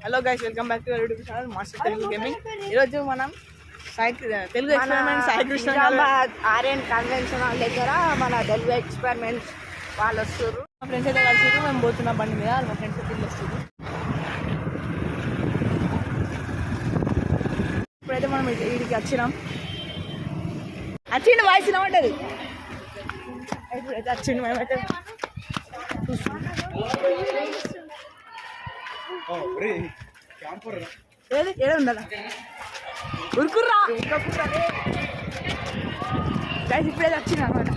Hello guys, welcome back to YouTube channel master Telugu gaming. ఈరోజు మనం Telugu experiment Sai Krishna RN convention దగ్గర మన తెలుగు ఎక్స్పెరిమెంట్స్ వాళ్ళు వస్తారు. మా ఫ్రెండ్స్ అయితే కలిసి మేము పోతున్నాం బండి మీద. మా ఫ్రెండ్స్ అయితే వస్తుంది. ఇప్పుడైతే మనం వీడికి వచ్చినాం. వచ్చిండు వాయిస్ ఉంటుంది. ఇప్పుడైతే వచ్చిండు. మేమైతే ఏదో ఉండాలా ఉరుకుర్రా ఇప్పుడైతే వచ్చింది అనమాట.